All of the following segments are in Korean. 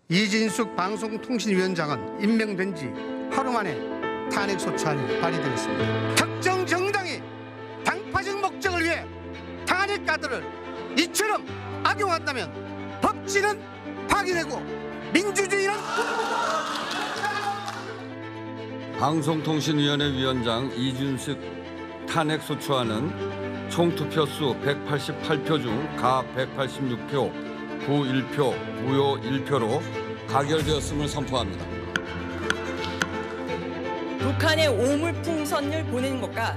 이진숙 방송통신위원장은 임명된 지 하루 만에 탄핵 소추안이 발의되었습니다. 특정 정당이 당파적 목적을 위해 탄핵 카드를 이처럼 악용한다면 법치는 파기되고 민주주의는 방송통신위원회 위원장 이준석 탄핵소추안은 총투표수 188표 중 가 186표, 부 1표, 무효 1표로 가결되었음을 선포합니다. 북한의 오물풍선을 보내는 것과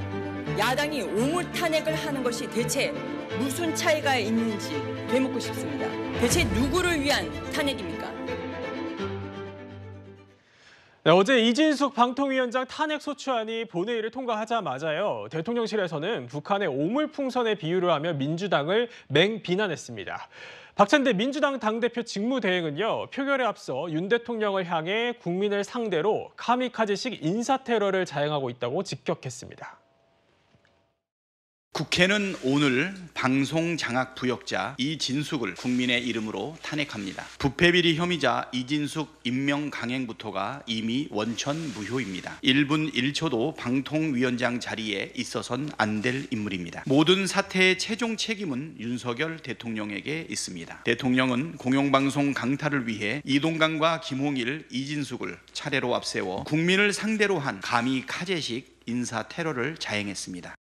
야당이 오물 탄핵을 하는 것이 대체 무슨 차이가 있는지 되묻고 싶습니다. 대체 누구를 위한 탄핵입니까? 네, 어제 이진숙 방통위원장 탄핵소추안이 본회의를 통과하자마자요. 대통령실에서는 북한의 오물풍선에 비유를 하며 민주당을 맹비난했습니다. 박찬대 민주당 당대표 직무대행은요. 표결에 앞서 윤 대통령을 향해 국민을 상대로 카미카제식 인사테러를 자행하고 있다고 직격했습니다. 국회는 오늘 방송 장악 부역자 이진숙을 국민의 이름으로 탄핵합니다. 부패비리 혐의자 이진숙 임명 강행부터가 이미 원천 무효입니다. 1분 1초도 방통위원장 자리에 있어선 안 될 인물입니다. 모든 사태의 최종 책임은 윤석열 대통령에게 있습니다. 대통령은 공영방송 강탈을 위해 이동관과 김홍일, 이진숙을 차례로 앞세워 국민을 상대로 한 가미카제식 인사 테러를 자행했습니다.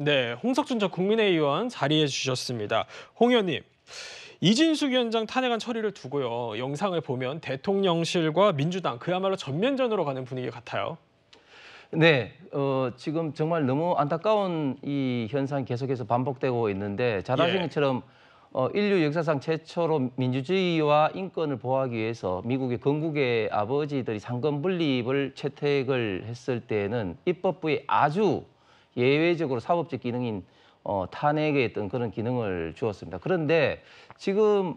네, 홍석준 전 국민의힘 의원 자리해 주셨습니다. 홍 의원님, 이진숙 위원장 탄핵안 처리를 두고요. 영상을 보면 대통령실과 민주당 그야말로 전면전으로 가는 분위기 같아요. 네, 지금 정말 너무 안타까운 이 현상이 계속해서 반복되고 있는데 잘 아시는 것처럼 인류 역사상 최초로 민주주의와 인권을 보호하기 위해서 미국의 건국의 아버지들이 상권 분립을 채택을 했을 때는 입법부에 아주 예외적으로 사법적 기능인 탄핵에 어떤 그런 기능을 주었습니다. 그런데 지금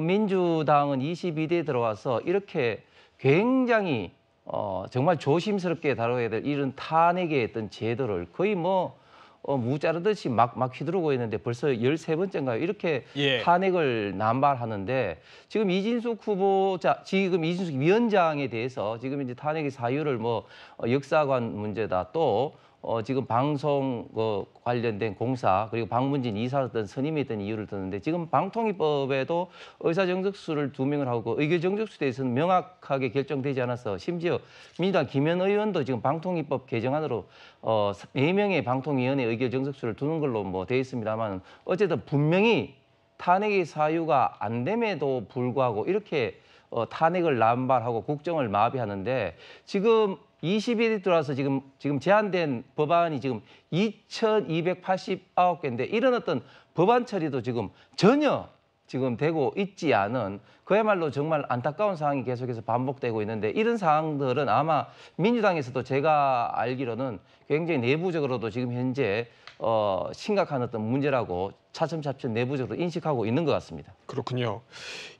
민주당은 22대에 들어와서 이렇게 굉장히 정말 조심스럽게 다뤄야 될 이런 탄핵의 어떤 제도를 거의 무자르듯이 막 휘두르고 있는데 벌써 13번째인가요? 이렇게 탄핵을 남발하는데 지금 이진숙 후보자, 지금 이진숙 위원장에 대해서 지금 이제 탄핵의 사유를 역사관 문제다 또 지금 방송 관련된 공사 그리고 방문진 이사였던 선임했던 이유를 듣는데 지금 방통위법에도 의사정적수를 2명을 하고 의결정적수에 대해서는 명확하게 결정되지 않아서 심지어 민주당 김현 의원도 지금 방통위법 개정안으로 4명의 방통위원회 의결정적수를 두는 걸로 돼 있습니다만 어쨌든 분명히 탄핵의 사유가 안 됨에도 불구하고 이렇게 탄핵을 남발하고 국정을 마비하는데 지금 20일이 들어와서 지금 제안된 법안이 지금 2,289개인데 이런 어떤 법안 처리도 지금 전혀 지금 되고 있지 않은 그야말로 정말 안타까운 상황이 계속해서 반복되고 있는데 이런 상황들은 아마 민주당에서도 제가 알기로는 굉장히 내부적으로도 지금 현재 심각한 어떤 문제라고 차츰차츰 내부적으로 인식하고 있는 것 같습니다. 그렇군요.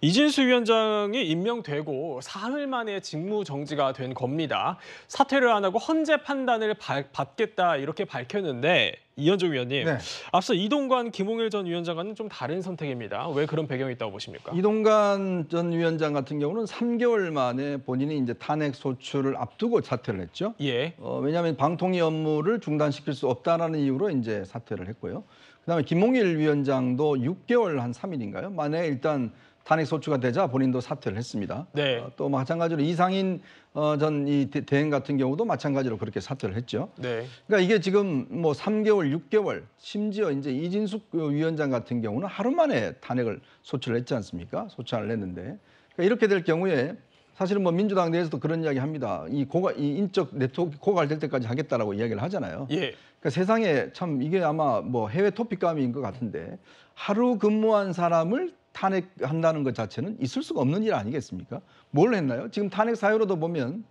이진숙 위원장이 임명되고 사흘 만에 직무 정지가 된 겁니다. 사퇴를 안 하고 헌재 판단을 받겠다 이렇게 밝혔는데 이현주 위원님, 네. 앞서 이동관, 김홍일 전 위원장과는 좀 다른 선택입니다. 왜 그런 배경이 있다고 보십니까? 이동관 전 위원장 같은 경우는 3개월 만에 본인이 이제 탄핵 소추를 앞두고 사퇴를 했죠. 예. 왜냐하면 방통위 업무를 중단시킬 수 없다라는 이유로 이제 사퇴를 했고요. 그다음에 김홍일 위원장도 6개월 한 3일인가요? 만에 일단 탄핵 소추가 되자 본인도 사퇴를 했습니다. 네. 또 마찬가지로 이상인 전 이 대행 같은 경우도 마찬가지로 그렇게 사퇴를 했죠. 네. 그러니까 이게 지금 3개월, 6개월, 심지어 이제 이진숙 위원장 같은 경우는 하루 만에 탄핵을 소추를 했지 않습니까? 소추안을 냈는데 그러니까 이렇게 될 경우에 사실은 민주당 내에서도 그런 이야기 합니다. 이 인적 네트워크 고갈될 때까지 하겠다라고 이야기를 하잖아요. 예. 그러니까 세상에 참 이게 아마 해외 토픽감인 것 같은데 하루 근무한 사람을 탄핵한다는 것 자체는 있을 수가 없는 일 아니겠습니까? 뭘 했나요? 지금 탄핵 사유로도 보면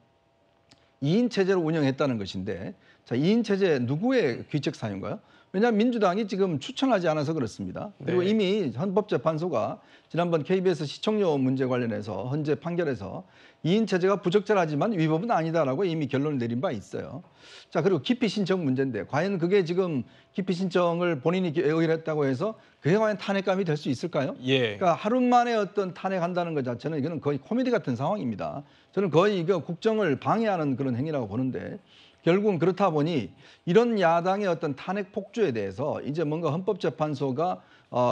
2인 체제로 운영했다는 것인데 자, 2인 체제 누구의 귀책 사유인가요? 왜냐하면 민주당이 지금 추천하지 않아서 그렇습니다. 그리고 네. 이미 헌법재판소가 지난번 KBS 시청료 문제 관련해서 헌재 판결에서 2인 체제가 부적절하지만 위법은 아니다라고 이미 결론을 내린 바 있어요. 자, 그리고 기피 신청 문제인데 과연 그게 지금 기피 신청을 본인이 의결했다고 해서 그게 과연 탄핵감이 될 수 있을까요? 예. 그러니까 하루 만에 어떤 탄핵한다는 것 자체는 이거는 거의 코미디 같은 상황입니다. 저는 거의 이거 국정을 방해하는 그런 행위라고 보는데 결국은 그렇다 보니 이런 야당의 어떤 탄핵 폭주에 대해서 이제 뭔가 헌법재판소가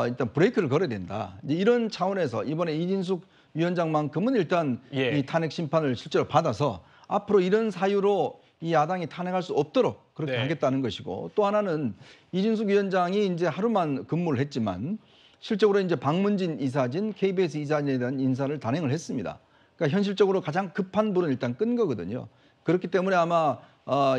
일단 브레이크를 걸어야 된다. 이제 이런 차원에서 이번에 이진숙 위원장만큼은 일단 예. 이 탄핵 심판을 실제로 받아서 앞으로 이런 사유로 이 야당이 탄핵할 수 없도록 그렇게 네. 하겠다는 것이고 또 하나는 이진숙 위원장이 이제 하루만 근무를 했지만 실적으로 이제 박문진 이사진, KBS 이사진에 대한 인사를 단행을 했습니다. 그러니까 현실적으로 가장 급한 불은 일단 끈 거거든요. 그렇기 때문에 아마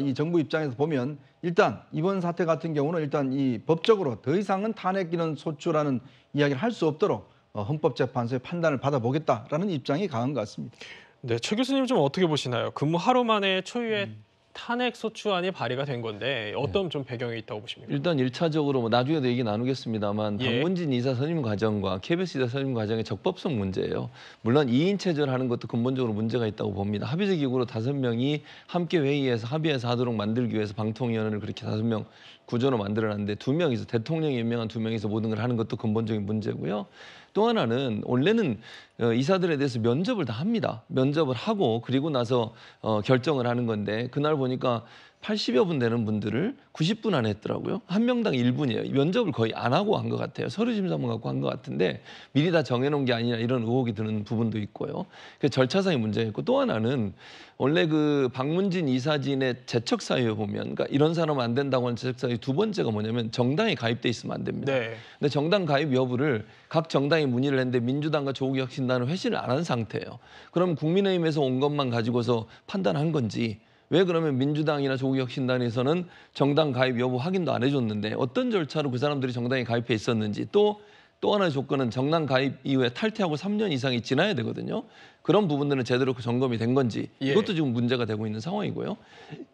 이 정부 입장에서 보면 일단 이번 사태 같은 경우는 일단 이 법적으로 더 이상은 탄핵 인원 소추라는 이야기를 할 수 없도록 헌법재판소의 판단을 받아보겠다라는 입장이 강한 것 같습니다. 네, 최 교수님 좀 어떻게 보시나요? 근무 하루 만에 초유의 탄핵 소추안이 발의가 된 건데 어떤 좀 배경이 있다고 보십니까? 일단 1차적으로 뭐 나중에도 얘기 나누겠습니다만 예. 박문진 이사 선임 과정과 KBS 이사 선임 과정의 적법성 문제예요. 물론 2인 체제를 하는 것도 근본적으로 문제가 있다고 봅니다. 합의제 기구로 5명이 함께 회의해서 합의해서 하도록 만들기 위해서 방통위원회를 그렇게 5명 구조로 만들어놨는데 2명이서 대통령이 임명한 2명이서 모든 걸 하는 것도 근본적인 문제고요. 또 하나는 원래는 이사들에 대해서 면접을 다 합니다. 면접을 하고 그리고 나서 결정을 하는 건데 그날 보니까 80여 분 되는 분들을 90분 안에 했더라고요. 한 명당 1분이에요. 면접을 거의 안 하고 한 것 같아요. 서류 심사만 갖고 한 것 같은데 미리 다 정해놓은 게 아니냐 이런 의혹이 드는 부분도 있고요. 그 절차상의 문제가 있고 또 하나는 원래 그 박문진 이사진의 재척 사유에 보면 그러니까 이런 사람은 안 된다고 하는 재척 사유 두 번째가 뭐냐면 정당에 가입돼 있으면 안 됩니다. 네. 근데 정당 가입 여부를 각 정당이 문의를 했는데 민주당과 조국혁신당은 회신을 안 한 상태예요. 그럼 국민의힘에서 온 것만 가지고서 판단한 건지 왜 그러면 민주당이나 조국혁신당에서는 정당 가입 여부 확인도 안 해줬는데 어떤 절차로 그 사람들이 정당에 가입해 있었는지 또 하나의 조건은 정당 가입 이후에 탈퇴하고 3년 이상이 지나야 되거든요. 그런 부분들은 제대로 점검이 된 건지 이것도 지금 문제가 되고 있는 상황이고요.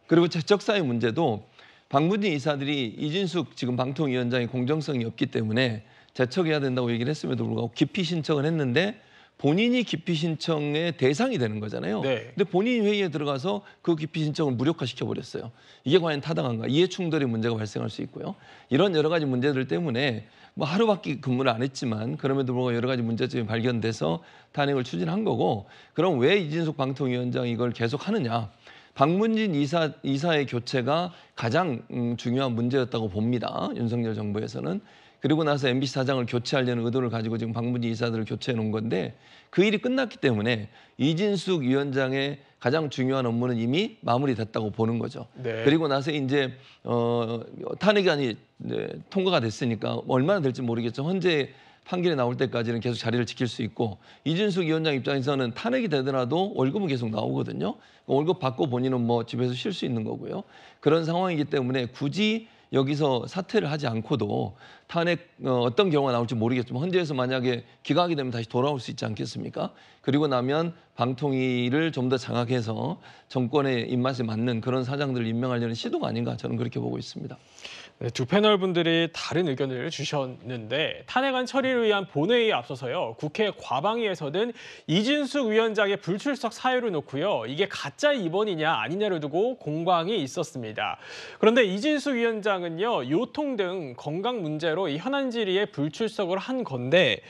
그리고 재척사의 문제도 박문진 이사들이 이진숙 지금 방통위원장이 공정성이 없기 때문에 재척해야 된다고 얘기를 했음에도 불구하고 기피 신청을 했는데 본인이 기피 신청의 대상이 되는 거잖아요. 네. 근데 본인이 회의에 들어가서 그 기피 신청을 무력화시켜 버렸어요. 이게 과연 타당한가? 이해 충돌의 문제가 발생할 수 있고요. 이런 여러 가지 문제들 때문에 뭐 하루밖에 근무를 안 했지만 그럼에도 불구하고 여러 가지 문제점이 발견돼서 탄핵을 추진한 거고 그럼 왜 이진숙 방통위원장이 이걸 계속 하느냐? 박문진 이사의 교체가 가장 중요한 문제였다고 봅니다. 윤석열 정부에서는. 그리고 나서 MBC 사장을 교체하려는 의도를 가지고 지금 박문진 이사들을 교체해 놓은 건데 그 일이 끝났기 때문에 이진숙 위원장의 가장 중요한 업무는 이미 마무리됐다고 보는 거죠. 네. 그리고 나서 이제 탄핵안이 통과가 됐으니까 얼마나 될지 모르겠죠. 현재 판결이 나올 때까지는 계속 자리를 지킬 수 있고 이진숙 위원장 입장에서는 탄핵이 되더라도 월급은 계속 나오거든요. 월급 받고 본인은 뭐 집에서 쉴 수 있는 거고요. 그런 상황이기 때문에 굳이 여기서 사퇴를 하지 않고도 탄핵 어떤 경우가 나올지 모르겠지만 헌재에서 만약에 기각이 되면 다시 돌아올 수 있지 않겠습니까? 그리고 나면 방통위를 좀 더 장악해서 정권의 입맛에 맞는 그런 사장들을 임명하려는 시도가 아닌가 저는 그렇게 보고 있습니다. 네, 두 패널 분들이 다른 의견을 주셨는데 탄핵안 처리를 위한 본회의에 앞서서요. 국회 과방위에서는 이진숙 위원장의 불출석 사유를 놓고요. 이게 가짜 입원이냐 아니냐를 두고 공방이 있었습니다. 그런데 이진숙 위원장은요. 요통 등 건강 문제로 이 현안 질의에 불출석을 한 건데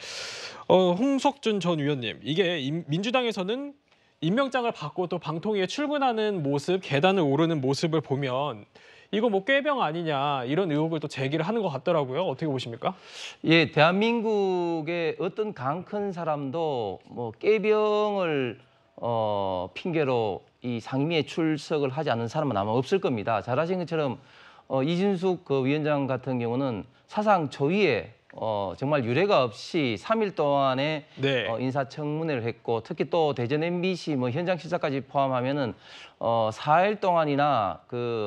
홍석준 전 의원님, 이게 민주당에서는 임명장을 받고 또 방통위에 출근하는 모습, 계단을 오르는 모습을 보면 이거 뭐 꾀병 아니냐 이런 의혹을 또 제기를 하는 것 같더라고요. 어떻게 보십니까? 예, 대한민국의 어떤 강 큰 사람도 뭐 꾀병을 핑계로 이 상임위에 출석을 하지 않는 사람은 아마 없을 겁니다. 잘 아신 것처럼 이진숙 그 위원장 같은 경우는 사상 초유의 정말 유례가 없이 3일 동안에 네. 인사청문회를 했고 특히 또 대전 MBC 뭐 현장 시사까지 포함하면은 4일 동안이나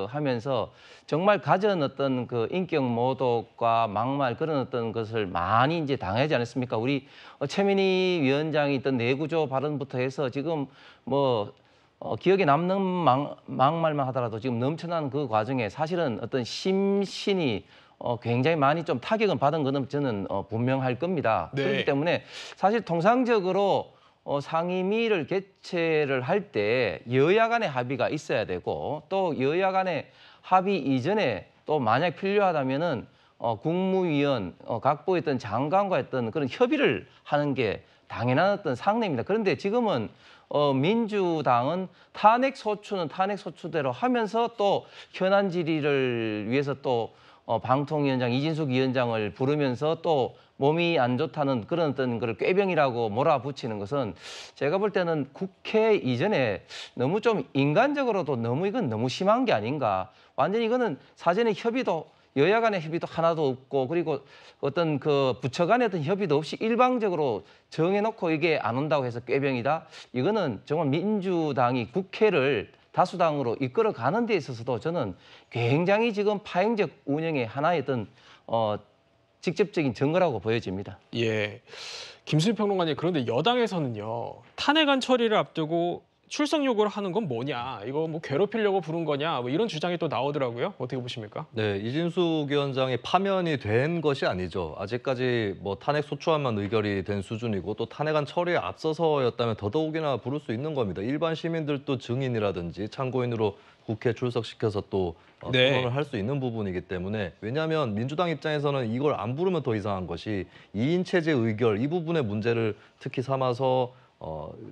하면서 정말 가진 어떤 그 인격 모독과 막말 그런 어떤 것을 많이 이제 당하지 않았습니까? 우리 최민희 위원장이 있던 내구조 발언부터 해서 지금 뭐 기억에 남는 막말만 하더라도 지금 넘쳐나는 그 과정에 사실은 어떤 심신이 굉장히 많이 좀 타격은 받은 것은 저는 분명할 겁니다. 네. 그렇기 때문에 사실 통상적으로 상임위를 개최를 할 때 여야 간의 합의가 있어야 되고 또 여야 간의 합의 이전에 또 만약 필요하다면은 국무위원 각부의 어떤 장관과 어떤 그런 협의를 하는 게 당연한 어떤 상례입니다. 그런데 지금은 민주당은 탄핵 소추는 탄핵 소추대로 하면서 또 현안 질의를 위해서 또 방통위원장 이진숙 위원장을 부르면서 또 몸이 안 좋다는 그런 어떤 걸 꾀병이라고 몰아붙이는 것은 제가 볼 때는 국회 이전에 너무 좀 인간적으로도 이건 너무 심한 게 아닌가. 완전히 이거는 사전에 협의도 여야 간의 협의도 하나도 없고 그리고 어떤 그 부처 간의 어떤 협의도 없이 일방적으로 정해놓고 이게 안 온다고 해서 꾀병이다. 이거는 정말 민주당이 국회를 다수당으로 이끌어가는 데 있어서도 저는 굉장히 지금 파행적 운영의 하나의 어떤 직접적인 증거라고 보여집니다. 예, 김수민 평론가님, 그런데 여당에서는요, 탄핵안 처리를 앞두고 출석 요구를 하는 건 뭐냐, 이거 뭐 괴롭히려고 부른 거냐, 뭐 이런 주장이 또 나오더라고요. 어떻게 보십니까? 네, 이진숙 위원장이 파면이 된 것이 아니죠. 아직까지 뭐 탄핵 소추안만 의결이 된 수준이고 또 탄핵안 처리에 앞서서였다면 더더욱이나 부를 수 있는 겁니다. 일반 시민들도 증인이라든지 참고인으로 국회 출석시켜서 또 토론을 할 수 있는 부분이기 때문에, 왜냐하면 민주당 입장에서는 이걸 안 부르면 더 이상한 것이 2인 체제 의결 이 부분의 문제를 특히 삼아서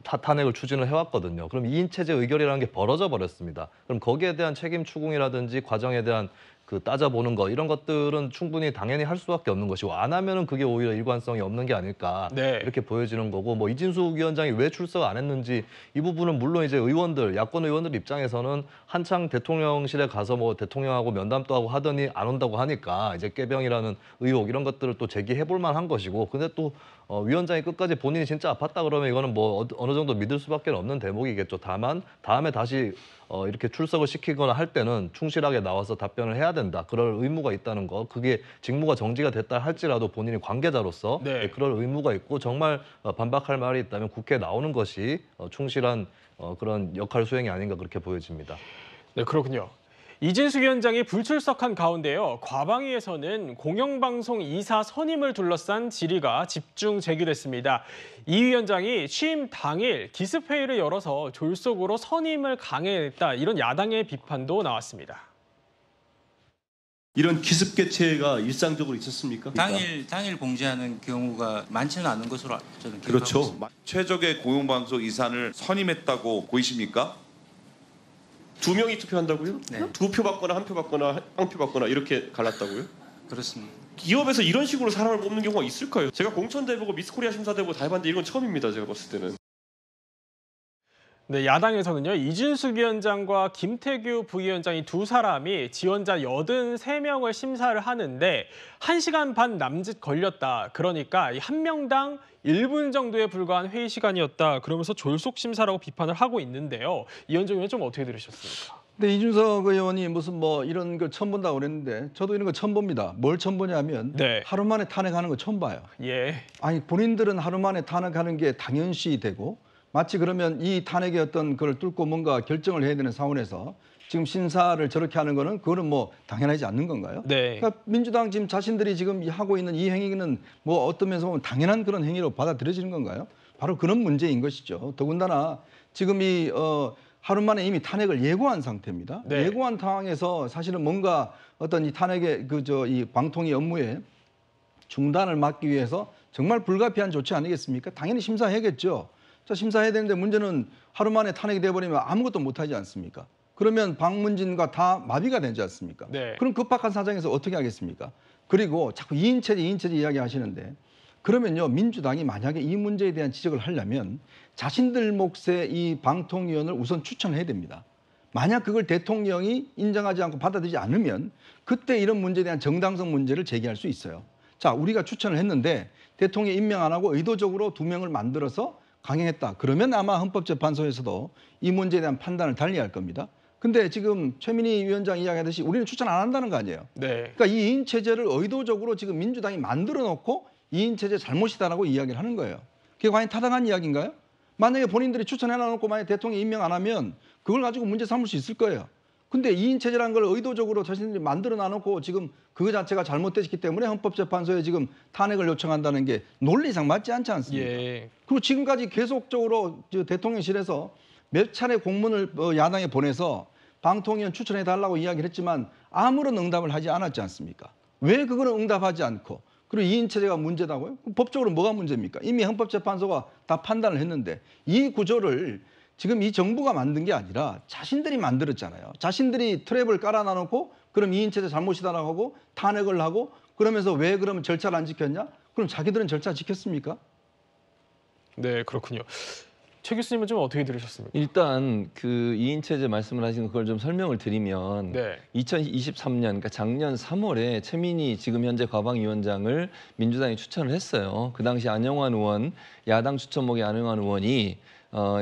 탄핵을 추진을 해왔거든요. 그럼 2인 체제 의결이라는 게 벌어져 버렸습니다. 그럼 거기에 대한 책임 추궁이라든지 과정에 대한 그 따져보는 거 이런 것들은 충분히 당연히 할 수밖에 없는 것이고 안 하면은 그게 오히려 일관성이 없는 게 아닐까 이렇게 보여지는 거고, 뭐 이진숙 위원장이 왜 출석 안 했는지 이 부분은 물론 이제 의원들 야권 의원들 입장에서는 한창 대통령실에 가서 뭐 대통령하고 면담도 하고 하더니 안 온다고 하니까 이제 꾀병이라는 의혹 이런 것들을 또 제기해 볼 만한 것이고, 근데 또 위원장이 끝까지 본인이 진짜 아팠다 그러면 이거는 뭐 어느 정도 믿을 수밖에 없는 대목이겠죠. 다만 다음에 다시 이렇게 출석을 시키거나 할 때는 충실하게 나와서 답변을 해야 된다. 그럴 의무가 있다는 거. 그게 직무가 정지가 됐다 할지라도 본인이 관계자로서 그럴 의무가 있고, 정말 반박할 말이 있다면 국회에 나오는 것이 충실한 그런 역할 수행이 아닌가 그렇게 보여집니다. 네, 그렇군요. 이진숙 위원장이 불출석한 가운데요, 과방위에서는 공영방송 이사 선임을 둘러싼 질의가 집중 제기됐습니다. 이 위원장이 취임 당일 기습회의를 열어서 졸속으로 선임을 강행했다, 이런 야당의 비판도 나왔습니다. 이런 기습 개최가 일상적으로 있었습니까? 당일 공지하는 경우가 많지는 않은 것으로 저는 기억하고 그렇죠. 있습니다. 최적의 공영방송 이사를 선임했다고 보이십니까? 2명이 투표한다고요? 네. 2표 받거나 1표 받거나 1표 받거나 이렇게 갈랐다고요? 그렇습니다. 기업에서 이런 식으로 사람을 뽑는 경우가 있을까요? 제가 공천대보고 미스코리아 심사대보고 다 해봤는데 이건 처음입니다. 제가 봤을 때는. 네, 야당에서는요, 이진숙 위원장과 김태규 부위원장이 두 사람이 지원자 83명을 심사를 하는데 1시간 반 남짓 걸렸다. 그러니까 한 명당 1분 정도에 불과한 회의 시간이었다. 그러면서 졸속 심사라고 비판을 하고 있는데요. 이현정 의원 좀 어떻게 들으셨습니까? 근데 이준석 의원이 무슨 뭐 이런 걸 처음 본다고 그랬는데 저도 이런 거 처음 봅니다. 뭘 처음 보냐면 하루 만에 탄핵하는 거 처음 봐요. 아니 본인들은 하루 만에 탄핵하는 게 당연시 되고, 마치 그러면 이 탄핵의 어떤 걸 뚫고 뭔가 결정을 해야 되는 상황에서 지금 심사를 저렇게 하는 거는 그거는 뭐 당연하지 않는 건가요? 그러니까 민주당 지금 자신들이 지금 하고 있는 이 행위는 뭐 어떤 면에서 보면 당연한 그런 행위로 받아들여지는 건가요? 바로 그런 문제인 것이죠. 더군다나 지금 이 하루 만에 이미 탄핵을 예고한 상태입니다. 예고한 상황에서 사실은 뭔가 어떤 이 탄핵의 이 방통위 업무에 중단을 막기 위해서 정말 불가피한 조치 아니겠습니까? 당연히 심사해야겠죠. 자, 심사해야 되는데 문제는 하루 만에 탄핵이 돼버리면 아무것도 못하지 않습니까? 그러면 방문진과 다 마비가 되지 않습니까? 그럼 급박한 사정에서 어떻게 하겠습니까? 그리고 자꾸 2인 체제 이야기 하시는데, 그러면요, 민주당이 만약에 이 문제에 대한 지적을 하려면 자신들 몫의 이 방통위원을 우선 추천해야 됩니다. 만약 그걸 대통령이 인정하지 않고 받아들이지 않으면 그때 이런 문제에 대한 정당성 문제를 제기할 수 있어요. 자, 우리가 추천을 했는데 대통령이 임명 안 하고 의도적으로 2명을 만들어서 강행했다. 그러면 아마 헌법재판소에서도 이 문제에 대한 판단을 달리할 겁니다. 근데 지금 최민희 위원장 이야기하듯이 우리는 추천 안 한다는 거 아니에요. 그러니까 이 2인 체제를 의도적으로 지금 민주당이 만들어 놓고 2인 체제 잘못이다라고 이야기를 하는 거예요. 그게 과연 타당한 이야기인가요? 만약에 본인들이 추천해 놔놓고 만약에 대통령이 임명 안 하면 그걸 가지고 문제 삼을 수 있을 거예요. 근데 2인 체제라는 걸 의도적으로 자신들이 만들어 놔놓고 지금 그거 자체가 잘못됐기 때문에 헌법재판소에 지금 탄핵을 요청한다는 게 논리상 맞지 않지 않습니까? 예. 그리고 지금까지 계속적으로 대통령실에서 몇 차례 공문을 야당에 보내서 방통위원 추천해달라고 이야기를 했지만 아무런 응답을 하지 않았지 않습니까? 왜 그거는 응답하지 않고 그리고 2인 체제가 문제다고요? 법적으로 뭐가 문제입니까? 이미 헌법재판소가 다 판단을 했는데 이 구조를 지금 이 정부가 만든 게 아니라 자신들이 만들었잖아요. 자신들이 트랩을 깔아놔놓고 그럼 2인 체제 잘못이다라고 하고 탄핵을 하고 그러면서 왜 그러면 절차를 안 지켰냐? 그럼 자기들은 절차 지켰습니까? 네, 그렇군요. 최 교수님은 좀 어떻게 들으셨습니까? 일단 그 2인 체제 말씀을 하신 그걸 좀 설명을 드리면 네. 2023년 그러니까 작년 3월에 최민희 지금 현재 과방위원장을 민주당이 추천을 했어요. 그 당시 안영환 의원 야당 추천목의 안영환 의원이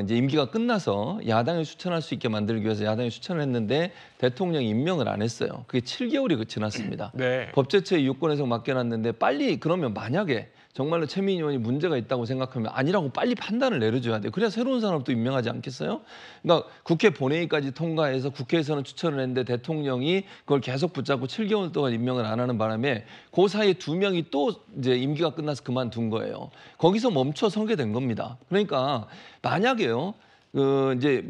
이제 임기가 끝나서 야당을 추천할 수 있게 만들기 위해서 야당이 추천을 했는데 대통령이 임명을 안 했어요. 그게 7개월이 지났습니다. 네. 법제처에 유권해석 맡겨놨는데 빨리 그러면 만약에 정말로 최민희 의원이 문제가 있다고 생각하면 아니라고 빨리 판단을 내려줘야 돼요. 그래야 새로운 사람도 임명하지 않겠어요? 그러니까 국회 본회의까지 통과해서 국회에서는 추천을 했는데 대통령이 그걸 계속 붙잡고 7개월 동안 임명을 안 하는 바람에 그 사이에 2명이 또 이제 임기가 끝나서 그만둔 거예요. 거기서 멈춰 서게 된 겁니다. 그러니까 만약에요. 이제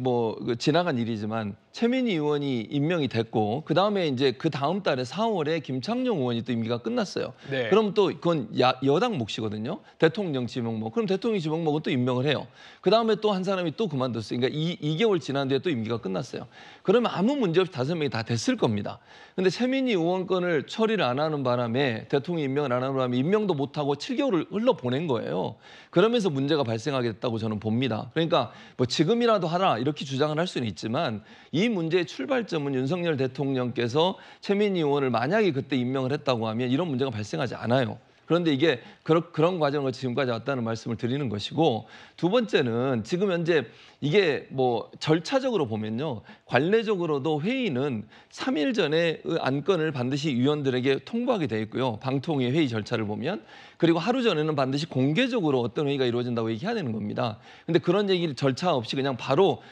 지나간 일이지만 최민희 의원이 임명이 됐고 그 다음에 이제 그 다음 달에 4월에 김창룡 의원이 또 임기가 끝났어요. 네. 그럼 또 그건 여당 몫이거든요. 대통령 지명목. 그럼 대통령 지명목은 또 임명을 해요. 그 다음에 또 한 사람이 또 그만뒀어요. 그러니까 2개월 지난 뒤에 또 임기가 끝났어요. 그러면 아무 문제 없이 5명이 다 됐을 겁니다. 근데 최민희 의원 건을 처리를 안 하는 바람에 대통령 임명을 안 하는 바람에 임명도 못하고 7개월을 흘러보낸 거예요. 그러면서 문제가 발생하게 됐다고 저는 봅니다. 그러니까 뭐 지금이라도 하라 이렇게 주장을 할 수는 있지만 이 문제의 출발점은 윤석열 대통령께서 최민희 의원을 만약에 그때 임명을 했다고 하면 이런 문제가 발생하지 않아요. 그런데 이게 그런 과정을 지금까지 왔다는 말씀을 드리는 것이고 두 번째는 지금 현재 이게 뭐 절차적으로 보면요. 관례적으로도 회의는 3일 전에 안건을 반드시 위원들에게 통보하게 돼 있고요. 방통위 회의 절차를 보면 그리고 하루 전에는 반드시 공개적으로 어떤 회의가 이루어진다고 얘기해야 되는 겁니다. 근데 그런 얘기를 절차 없이 그냥 바로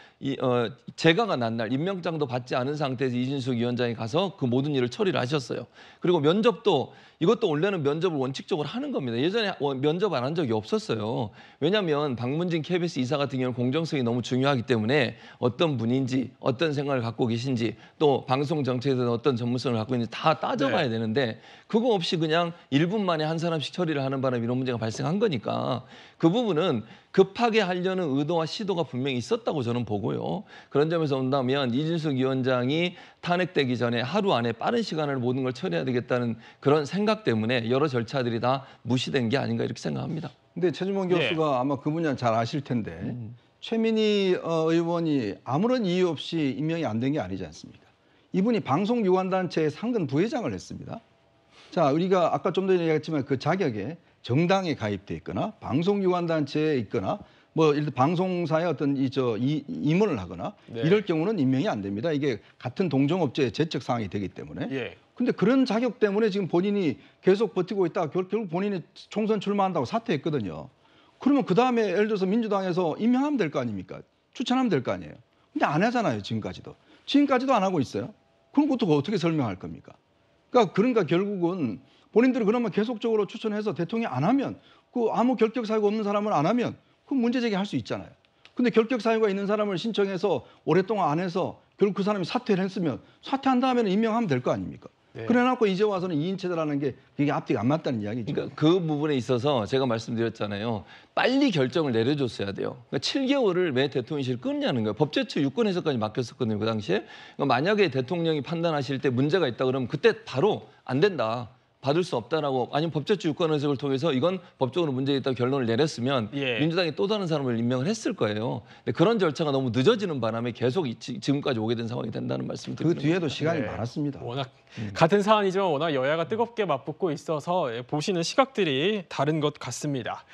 재가가 난 날 임명장도 받지 않은 상태에서 이진숙 위원장이 가서 그 모든 일을 처리를 하셨어요. 그리고 면접도 이것도 원래는 면접을 원칙적으로 하는 겁니다. 예전에 면접 안 한 적이 없었어요. 왜냐하면 박문진 KBS 이사 같은 경우는 공정성이 너무 중요하기 때문에 어떤 분인지 어떤 생각을 갖고 계신지 또 방송 정책에 대해서 어떤 전문성을 갖고 있는지 다 따져봐야 되는데 그거 없이 그냥 1분 만에 한 사람씩 처리를 하는 바람에 이런 문제가 발생한 거니까 그 부분은 급하게 하려는 의도와 시도가 분명히 있었다고 저는 보고요. 그런 점에서 본다면 이진숙 위원장이 탄핵되기 전에 하루 안에 빠른 시간을 모든 걸 처리해야 되겠다는 그런 생각 때문에 여러 절차들이 다 무시된 게 아닌가 이렇게 생각합니다. 근데 최준봉 교수가 아마 그 분야 잘 아실 텐데 최민희 의원이 아무런 이유 없이 임명이 안 된 게 아니지 않습니까? 이분이 방송유관단체의 상근 부회장을 했습니다. 자, 우리가 아까 좀 전에 얘기했지만 그 자격에 정당에 가입돼 있거나 방송유관단체에 있거나 뭐 예를 들어 방송사에 어떤 임원을 하거나 이럴 경우는 임명이 안 됩니다. 이게 같은 동종업체의 재적 사항이 되기 때문에. 근데 그런 자격 때문에 지금 본인이 계속 버티고 있다가 결국 본인이 총선 출마한다고 사퇴했거든요. 그러면 그 다음에 예를 들어서 민주당에서 임명하면 될 거 아닙니까? 추천하면 될 거 아니에요. 근데 안 하잖아요, 지금까지도. 지금까지도 안 하고 있어요. 그럼 그것도 어떻게 설명할 겁니까? 그러니까 결국은 본인들이 그러면 계속적으로 추천해서 대통령이 안 하면 그 아무 결격 사유가 없는 사람을 안 하면 그 문제 제기할 수 있잖아요. 근데 결격 사유가 있는 사람을 신청해서 오랫동안 안 해서 결국 그 사람이 사퇴를 했으면 사퇴한 다음에는 임명하면 될 거 아닙니까? 그래놓고 이제 와서는 2인 체제라는 게 이게 앞뒤가 안 맞다는 이야기죠. 그러니까 그 부분에 있어서 제가 말씀드렸잖아요. 빨리 결정을 내려줬어야 돼요. 그러니까 7개월을 왜 대통령실 끊냐는 거예요. 법제처 유권 해석까지 맡겼었거든요. 그 당시에. 그러니까 만약에 대통령이 판단하실 때 문제가 있다 그러면 그때 바로 안 된다. 받을 수 없다라고 아니면 법제처 유권 해석을 통해서 이건 법적으로 문제가 있다고 결론을 내렸으면 민주당이 또 다른 사람을 임명을 했을 거예요. 근데 그런 절차가 너무 늦어지는 바람에 계속 지금까지 오게 된 상황이 된다는 말씀을 드립니다. 그 뒤에도 시간이 많았습니다. 워낙 같은 사안이지만 워낙 여야가 뜨겁게 맞붙고 있어서 보시는 시각들이 다른 것 같습니다.